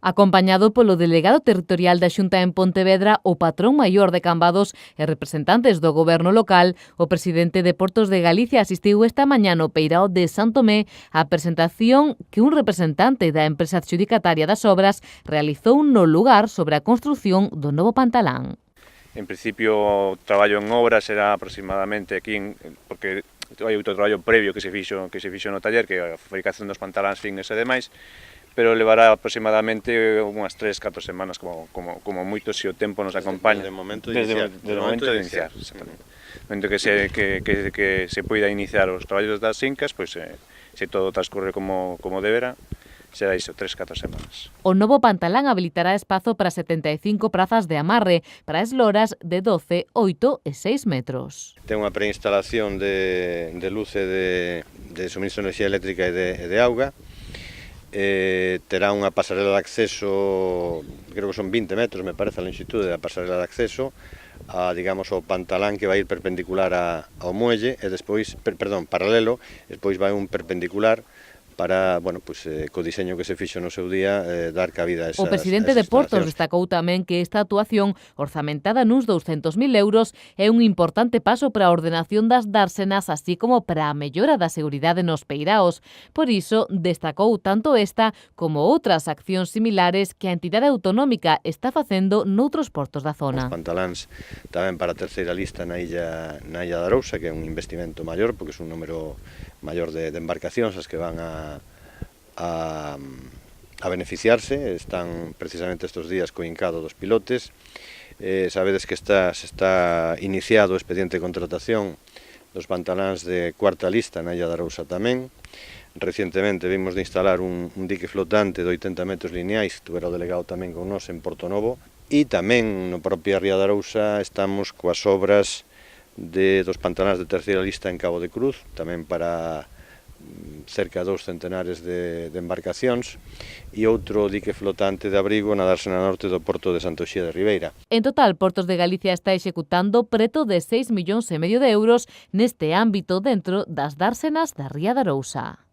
Acompañado polo delegado territorial da Xunta en Pontevedra, o patrón maior de Cambados e representantes do goberno local, o presidente de Portos de Galicia asistiu esta mañá no Peirao de Santomé á presentación que un representante da empresa adxudicataria das obras realizou no lugar sobre a construción do novo Pantalán. En principio, o traballo en obras era aproximadamente aquí, porque hai outro traballo previo que se fixo no taller, que é a fabricación dos pantaláns fines e demais, pero levará aproximadamente unhas 3-4 semanas como moito, se o tempo nos acompaña. Desde o momento de iniciar. Exactamente. No momento que se poida iniciar os traballos das fincas, pois se todo transcorre como debera, será iso, 3-4 semanas. O novo Pantalán habilitará espazo para 75 prazas de amarre para esloras de 12, 8 e 6 metros. Ten unha preinstalación de luz e de suministro de enerxía eléctrica e de auga. Terá unha pasarela de acceso, creo que son 20 metros, me parece, a longitude da pasarela de acceso, digamos, ao Pantalán, que vai ir perpendicular ao muelle, e despois, paralelo, despois vai un perpendicular para, co diseño que se fixo no seu día, dar cabida a esas O presidente de Portos destacou tamén que esta actuación, orzamentada nuns 200.000 euros, é un importante paso para a ordenación das dársenas, así como para a mellora da seguridade nos peiraos. Por iso, destacou tanto esta como outras accións similares que a entidade autonómica está facendo noutros portos da zona. Os pantaláns tamén para a terceira lista na illa de Arousa, que é un investimento maior, porque é un número maior de embarcacións as que van a beneficiarse. Están precisamente estes días co hincado dos pilotes. Sabedes que se está iniciado o expediente de contratación dos pantaláns de cuarta lista na illa de Arousa tamén. Recientemente vimos de instalar un dique flotante de 80 metros lineais, tuvera o delegado tamén con nós en Portonovo, e tamén no propio ría de Arousa estamos coas obras dos pantaláns de terceira lista en Cabo de Cruz, tamén para cerca de 2 centenares de embarcacións, e outro dique flotante de abrigo na dársena norte do porto de Santoxía de Ribeira. En total, Portos de Galicia está executando preto de 6,5 millóns de euros neste ámbito dentro das dársenas da ría de Arousa.